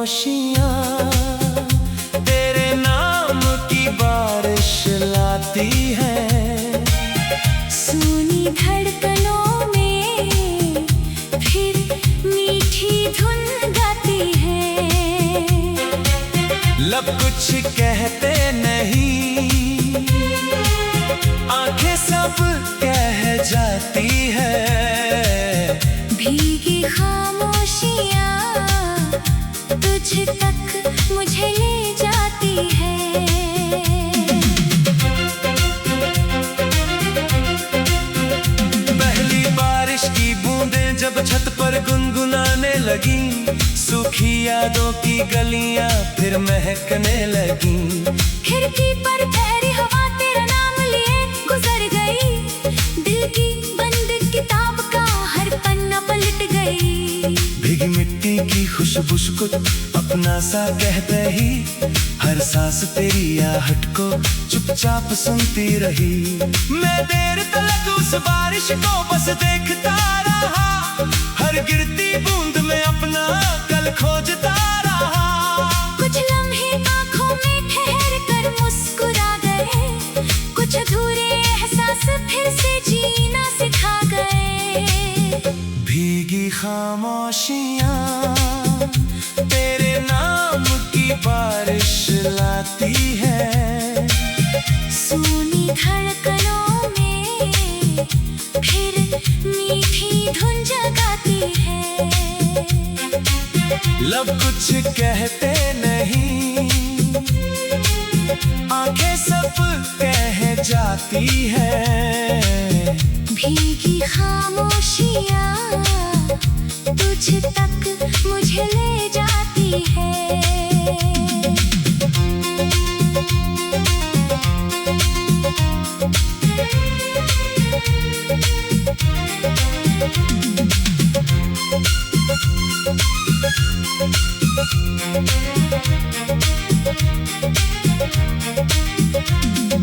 खामोशियाँ तेरे नाम की बारिश लाती है। सुनी धड़कनों में फिर मीठी धुन गाती है। लब कुछ कहते नहीं, आंखें सब कह जाती है। भीगी खामोशियाँ तुझ तक मुझे ले जाती है। पहली बारिश की बूंदें जब छत पर गुनगुनाने लगी, सूखी यादों की गलियां फिर महकने लगी। खिड़की पर ठहरी हवा तेरा नाम लिए गुजर गई। दिल की बंद किताब का हर पन्ना पलट गई। भीगी मिट्टी की खुशबू को अपना सा कहते ही, हर सांस तेरी आहट को चुपचाप सुनती रही। मैं देर तक उस बारिश को बस देखता रहा, हर गिरती बूंद में अपना कल खोजता रहा। कुछ लम्हे आँखों में ठहर कर मुस्कुरा गए, कुछ अधूरे एहसास फिर से जीना सिखा गए। भीगी खामोशियाँ तेरे नाम की बारिश लाती है। सुनी धड़कनों में फिर मीठी धुन जगाती है। लब कुछ कहते नहीं, आंखें सब कह जाती है। भीगी खामोशियाँ तुझ तक मुझे ले जाती है।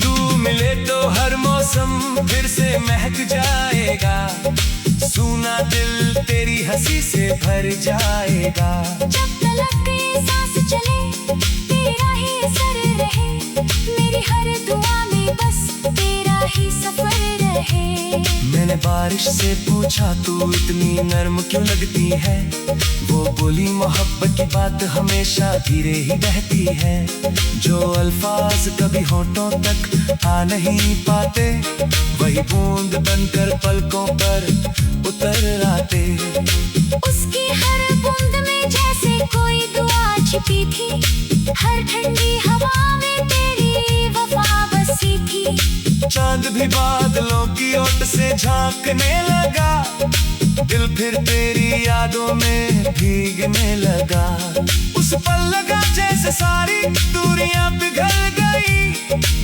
तू मिले तो हर मौसम फिर से महक जाएगा, सूना दिल तेरी हंसी से भर जाएगा। जब तलक के सांस चले तेरा ही असर रहे, मेरी हर दुआ में बस तेरा ही सफर रहे। मैंने बारिश से पूछा तू इतनी नर्म क्यों लगती है, वो बोली मोहब्बत की बात हमेशा धीरे ही बहती है। जो अल्फाज कभी होठों तक आ नहीं पाते, वही बूंद बनकर पलकों पर उतर आते। उसकी हर बूंद में जैसे कोई दुआ छिपी थी, हर ठंडी हवा में तेरी वफा बसी थी। चांद भी बादलों की ओट से झांकने लगा, दिल फिर तेरी यादों में भीगने लगा। उस पल लगा जैसे सारी दूरियां पिघल गई,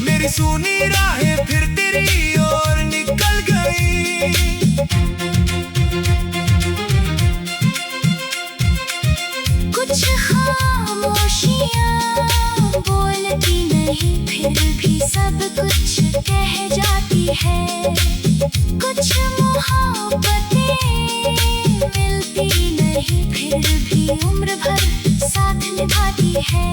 मेरी सूनी राहें फिर तेरी ओर निकल गई। कुछ खामोशियाँ बोलती नहीं, फिर भी सब कुछ कह जाती है। कुछ मोहब्बतें मिलती नहीं, फिर भी उम्र भर साथ निभाती है।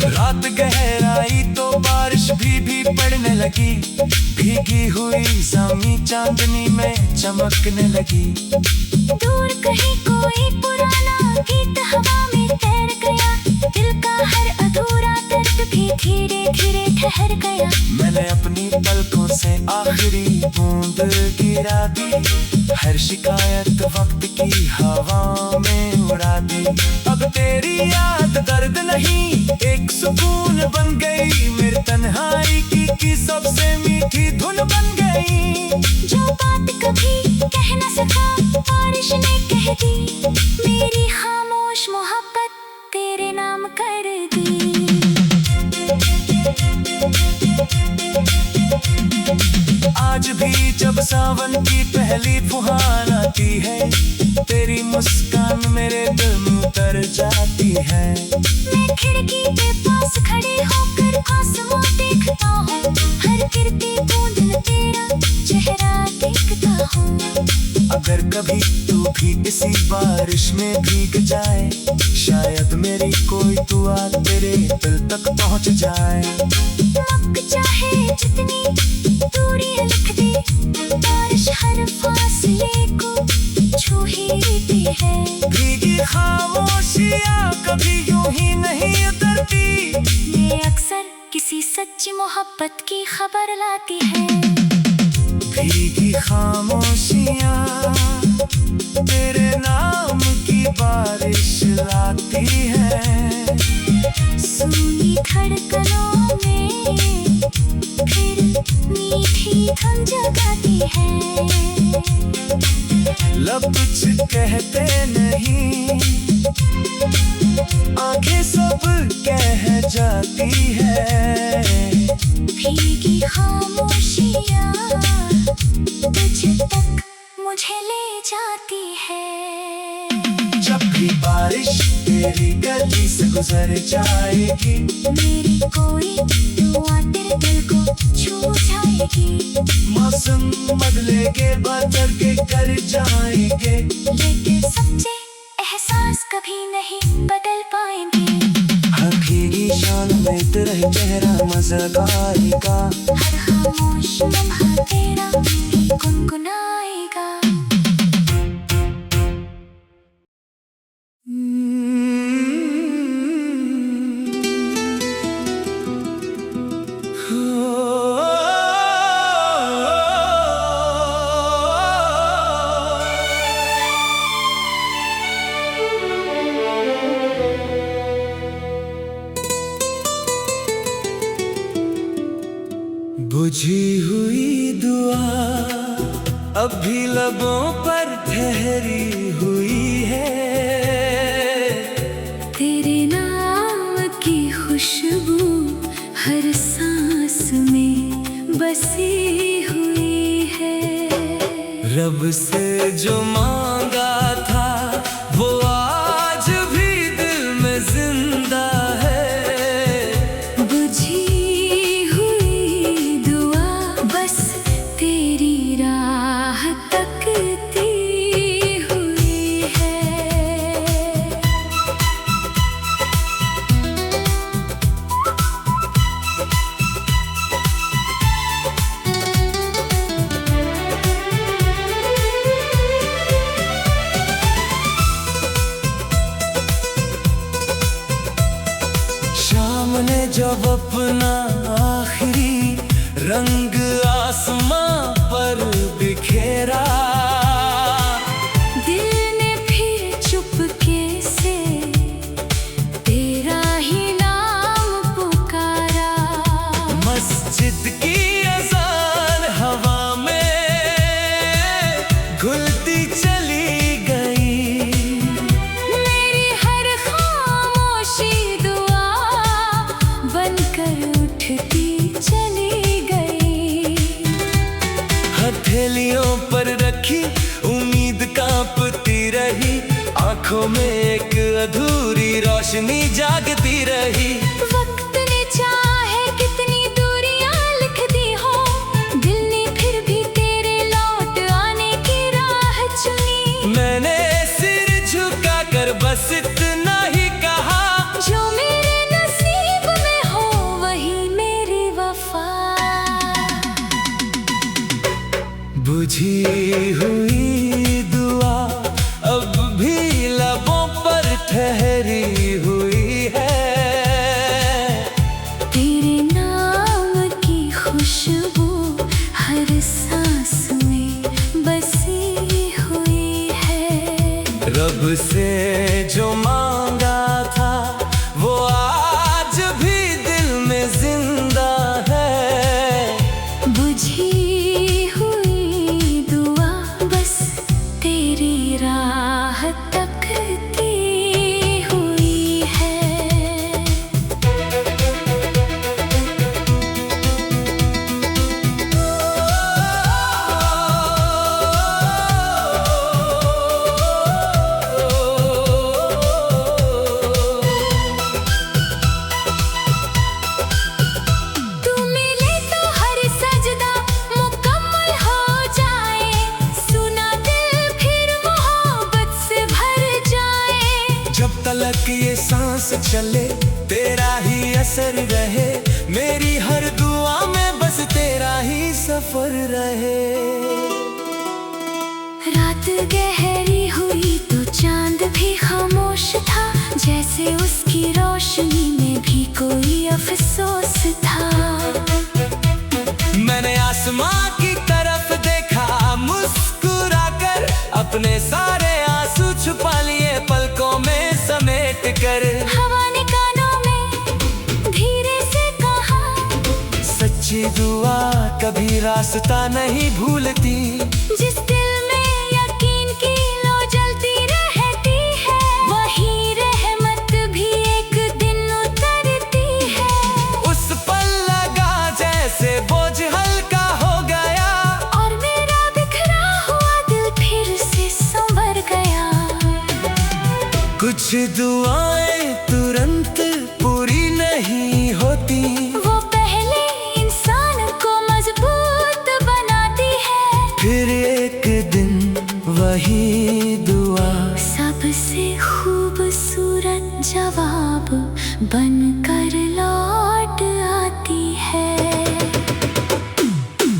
रात गहराई तो बारिश भी पड़ने लगी, भीगी हुई सामी चांदनी में चमकने लगी। दूर कहीं कोई पुराना गीत हवा में तैर गया, दिल का हर अधूरा दर्द भी धीरे धीरे ठहर गया। मैंने अपनी पलकों से आखिरी बूंद गिरा दी, हर शिकायत वक्त की हवा में उड़ा दी। अब तेरी याद दर्द नहीं, एक सुकून बन गई, मेरी तन्हाई की सबसे मीठी धुन बन गई। जो बात कभी कह न सका बारिश ने कह दी, मेरी खामोश मोहब्बत तेरे नाम कर दी। आज भी जब सावन की पहली फुहार आती है, तेरी मुस्कान मेरे दिल में उतर जाती है। मैं खिड़की के पास खड़े होकर आसमां देखता हूँ, हर गिरती बूंद में तेरा चेहरा देखता हूँ। अगर कभी बारिश में भीग जाए, शायद मेरी कोई दुआ तेरे दिल तक पहुंच जाए। मक चाहे जितनी दूरी लिख दे, बारिश हर फासले को छू ही लेती है। भीगी खामोशियाँ कभी यूं ही नहीं उतरती, ये अक्सर किसी सच्ची मोहब्बत की खबर लाती है। भीगी खामोशियाँ तेरे नाम की बारिश लाती है। सुनी धड़कनों में फिर मीठी धुन जगाती है। लब कुछ कहते नहीं, आंखें सब कह जाती है। भीगी खामोशियाँ तुझ तक मुझे ले जाती है। जब भी बारिश तेरी गली से गुजर जाएगी, मेरी कोई दुआ तेरे दिल को छू जाएगी। मौसम बदलेंगे, बदल के कर जाएंगे, लेकिन सच्चे एहसास कभी नहीं बदल पाएंगे। हर भीगी शान में तेरा चेहरा मज़ाक़ाएगा, हर खामोश लम्हा तेरा भी गुनगुनाएगा। बुझी हुई दुआ अब भी लबों पर ठहरी हुई है। तेरे नाम की खुशबू हर सांस में बसी हुई है। रब से जो मांगा था वो आज भी दिल में जिंदा है। बुझी हुई दुआ बस तेरी राह तकती हुई है। शाम ने जब अपना आखिरी रंग आसमां पर बिखेरा, दिल ने फिर चुपके से तेरा ही नाम पुकारा। मस्जिद की अज़ान हवा में घुलती चली गई। मेरी हर खामोशी दुआ बनकर उठती चली गई। हथेलियों पर रखी उम्मीद कांपती रही, आंखों में एक अधूरी रोशनी जागती रही। वक्त ने चाहे कितनी दूरियां लिख दी हो, दिल ने फिर भी तेरे लौट आने की राह चुनी। मैंने सिर झुका कर बस इतना ही कहा, जो मेरे नसीब में हो वही मेरी वफा। बुझी हुई दुआ अब भी लबों पर ठहरी हुई है। तेरे नाम की खुशबू हर सांस में बसी हुई है। रब से जो मांगा था वो आज भी दिल में जिंदा है। बुझी हुई दुआ बस तेरी राह तकती हुई है। चले, तेरा ही असर रहे, मेरी हर दुआ में बस तेरा ही सफर रहे। रात गहरी हुई तो चांद भी खामोश था, जैसे उसकी रोशनी में भी कोई अफसोस था। मैंने आसमां की तरफ देखा मुस्कुराकर, अपने सारे आंसू छुपा लिए पलकों में समेट कर। हवा ने कानों में धीरे से कहा, सच्ची दुआ कभी रास्ता नहीं भूलती, जिस दिल में यकीन की लो जलती रहती है, वही रहमत भी एक दिन उतरती है। उस पल लगा जैसे बोझ हल्का हो गया, और मेरा बिखरा हुआ दिल फिर से संवर गया। कुछ दुआएं तुरंत पूरी नहीं होती, वो पहले इंसान को मजबूत बनाती है, फिर एक दिन वही दुआ सबसे खूबसूरत जवाब बनकर लौट आती है।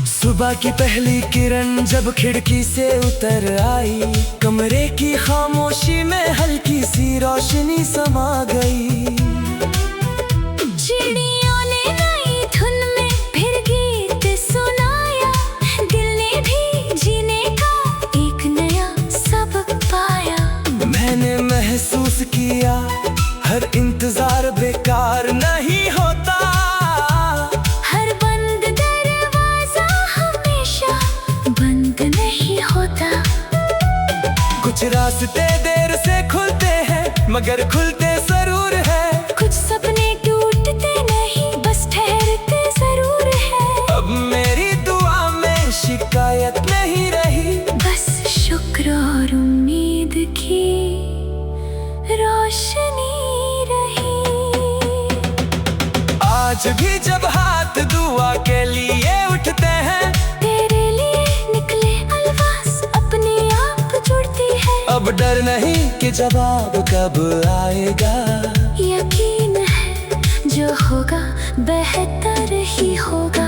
सुबह की पहली किरण जब खिड़की से उतर आई, कमरे की खामोशी में हल्की सी रोशनी समा गई। चिड़ियों ने नई धुन में फिर गीत सुनाया, दिल ने भी जीने का एक नया सबक पाया। मैंने महसूस किया हर इंतजार बेकार नहीं होता, हर बंद दरवाजा हमेशा बंद नहीं होता। कुछ रास्ते देर से खुलते हैं मगर खुलते जरूर है, कुछ सपने टूटते नहीं बस ठहरते जरूर है। अब मेरी दुआ में शिकायत नहीं रही, बस शुक्र और उम्मीद की रोशनी रही। आज भी जब हाथ दुआ के लिए उठते हैं, तेरे लिए निकले अल्फाज अपने आप जुड़ती है। अब डर नहीं कि जवाब कब आएगा, यकीन है जो होगा बेहतर ही होगा।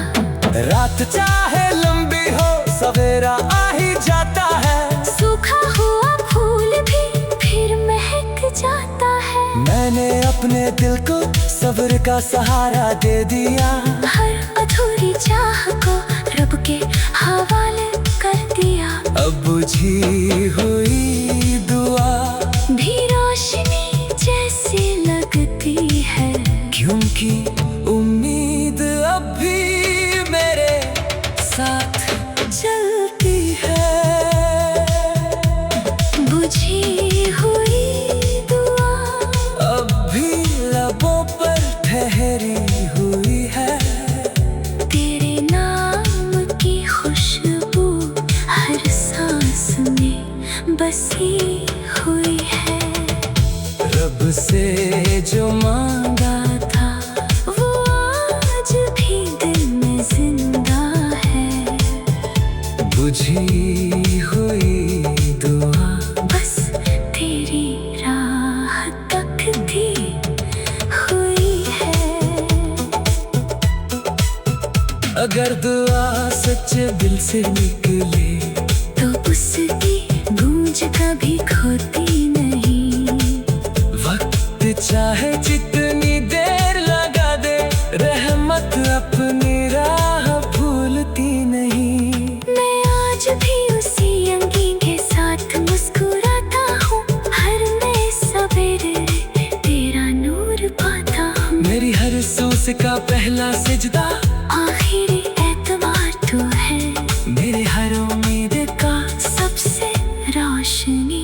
रात चाहे लंबी हो सवेरा आ ही जाता है, सूखा हुआ फूल भी फिर महक जाता है। मैंने अपने दिल को सब्र का सहारा दे दिया, हर अधूरी चाह को रब के हवाले कर दिया। अब बुझी हुई दुआ भी रोशनी जैसी लगती है, क्योंकि उम्मीद अब भी मेरे साथ चलती है। बुझी हुई दुआ अब भी लबों पर ठहरी हुई है, तेरे नाम की खुशबू हर सांस में बसी हुई है। रब से जो मांगा था वो आज भी दिल में जिंदा है, बुझी हुई दुआ बस तेरी राह तकती हुई है। अगर दुआ सच्चे दिल से निकले तो उसकी गूंज कभी खोती नहीं, वक्त चाहे जितनी देर लगा दे, रहमत अपनी राह भूलती नहीं। मैं आज भी उसी अंगी के साथ मुस्कुराता हूँ, हर नए सवेरे तेरा नूर पाता हूँ। मेरी हर सोच का पहला सिजदा आखिरी एतवार तो है, मेरे हर उम्मीद का सबसे रोशनी।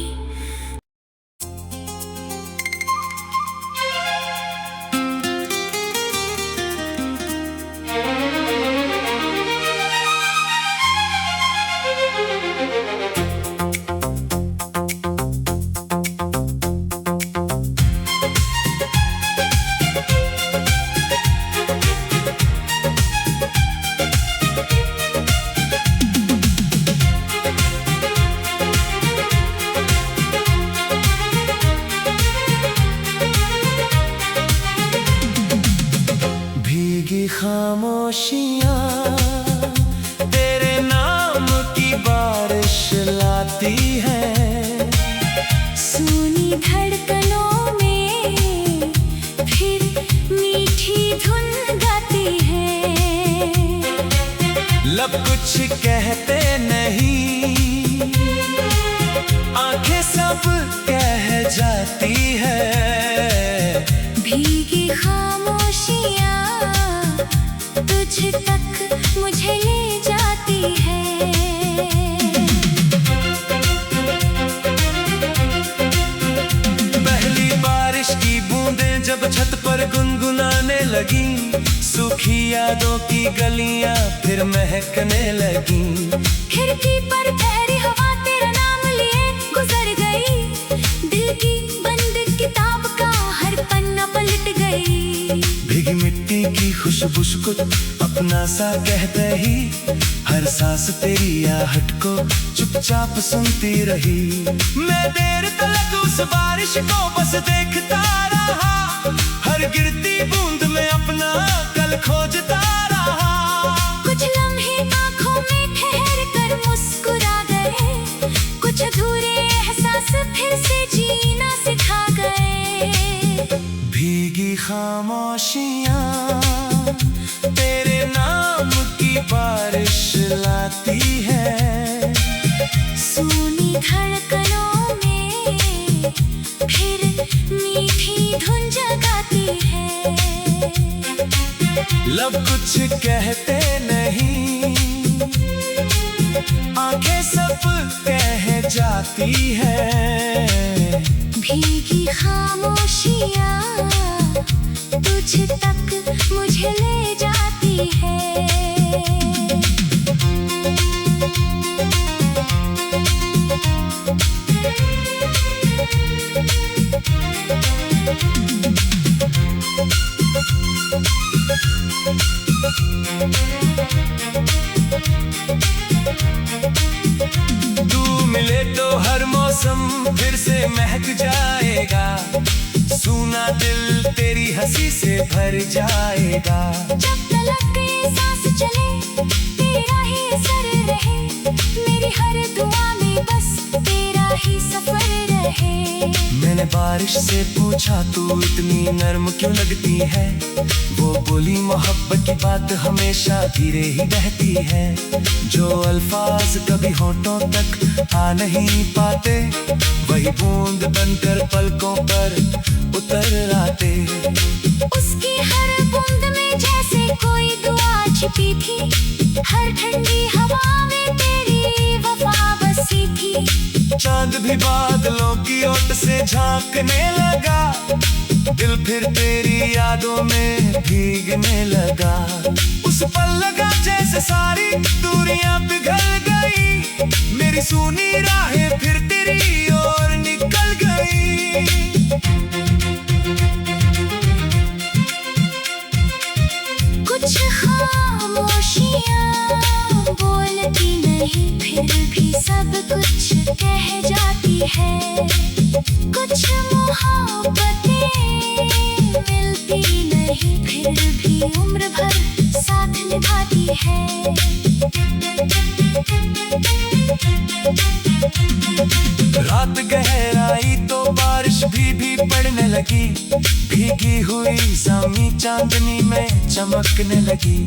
खामोशियाँ तेरे नाम की बारिश लाती है। सुनी धड़कनों में फिर मीठी धुन गाती है। लब कुछ कहते नहीं, आंखें सब कह जाती है। भीगी खामोशियाँ तुझ तक मुझे ले जाती है। पहली बारिश की बूंदें जब छत पर गुनगुनाने लगी, सूखी यादों की गलियां फिर महकने लगी। खिड़की पर ठहरी हवा तेरा नाम लिए गुजर गई। दिल की बंद किताब का हर पन्ना पलट गई। भीगी मिट्टी की खुशबू को अपना सा कहते ही, हर सांस तेरी आहट को चुपचाप सुनती रही। मैं देर तक उस बारिश को बस देखता रहा, हर गिरती बूंद में अपना कल खोजता रहा। कुछ लम्हे आँखों में ठहर कर मुस्कुरा गए, कुछ अधूरे एहसास फिर से जीना सिखा गए। भीगी खामोशियाँ तेरे नाम की बारिश लाती है। सुनी धड़कनों में फिर मीठी धुन जगाती है। लब कुछ कहते नहीं, आंखें सब कह जाती है। भीगी खामोशियाँ तुझ तक मुझे ले जाती है। तू मिले तो हर मौसम फिर से महक जाएगा, सूना दिल तेरी हंसी से भर जाएगा। जब तलक ये सांस चले तेरा ही असर रहे, मेरी हर दुआ में बस तेरा ही सफर रहे। मैंने बारिश से पूछा तू इतनी नर्म क्यों लगती है, वो बोली मोहब्बत की बात हमेशा धीरे ही बहती है। जो अल्फाज कभी होठों तक आ नहीं पाते, वही बूंद बनकर पलकों पर उतर आते। उसकी हर बूंद में जैसे कोई दुआ छिपी थी, हर ठंडी हवा में तेरी वफा बसी थी। चांद भी बादलों की ओट से झांकने लगा, दिल फिर तेरी यादों में भीगने लगा। उस पल लगा जैसे सारी दूरियां पिघल गई, मेरी सूनी राहें फिर तेरी ओर निकल गई। कुछ खामोशियाँ बोलती नहीं, फिर भी सब कुछ कह जाती है। कुछ मोहब्बतें मिलती नहीं, फिर भी उम्र भर साथ निभाती है। रात गहराई तो बारिश भी पड़ने लगी, भीगी हुई सामी चांदनी में चमकने लगी।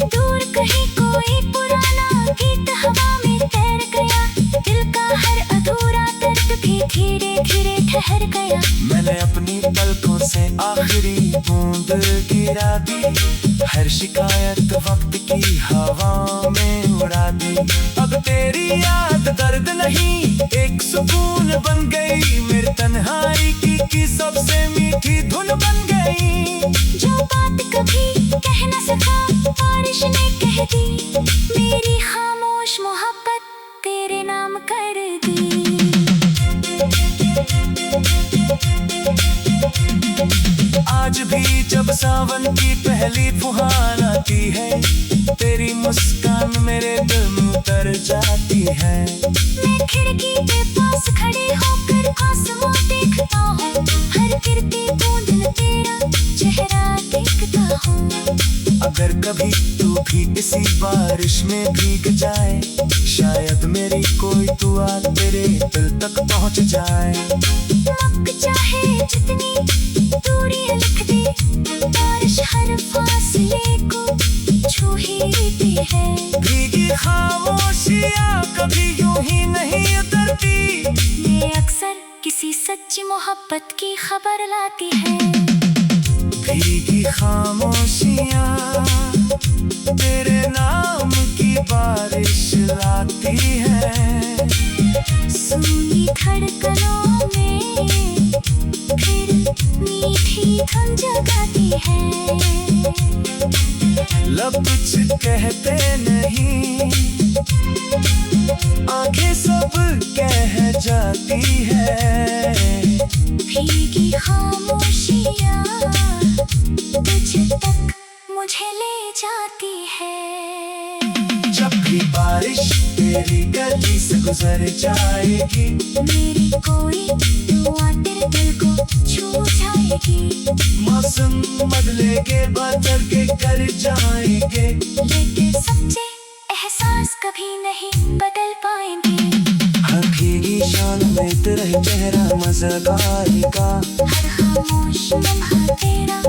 दूर कहीं कोई पुराना गीत हवा में तैर गया, दिल का हर अधूरा दर्द भी धीरे धीरे ठहर गया। मैंने अपनी पलकों से आखिरी बूंद गिरा दी, हर शिकायत वक्त की हवा में उड़ा दी। अब तेरी याद दर्द नहीं, एक सुकून बन गई, मेरे तन्हाई की सबसे मीठी धुन बन गई। जो बात कभी कह न सका बारिश ने कह दी, मेरी खामोश मोहब्बत तेरे नाम कर दी। आज भी जब सावन की पहली फुहार आती है, तेरी मुस्कान मेरे दिल में उतर जाती है। मैं खिड़की के पास खड़ी होकर आसमां देखता हूँ, हर गिरती बूंद में तेरा चेहरा देखता हूँ। अगर कभी तू भी इसी बारिश में भीग जाए, शायद मेरी कोई दुआ तेरे दिल तक पहुंच जाए। वक्त चाहे जितनी दूरी लिख दे, बारिश हर फासले को छू ही लेती है। भीगी खामोशियाँ कभी यूं ही नहीं उतरती, ये अक्सर किसी सच्ची मोहब्बत की खबर लाती है। भीगी खामोशियाँ तेरे नाम की बारिश लाती है। सुनी धड़कनों में फिर मीठी धुन जगाती है। लब कुछ कहते नहीं, आंखें सब कह जाती है। भीगी खामोशियाँ तुझ तक मुझे ले जाती है। जब भी बारिश तेरी गली से गुजर जाएगी, मेरी कोई दुआ तेरे दिल को छू जाएगी। मौसम बदलेंगे, बादल के कर जाएंगे, लेकिन सच्चे एहसास कभी नहीं बदल पाएंगे। हर भीगी शान में तेरा चेहरा मज़ा आएगा। हर खामोश लम्हा तेरा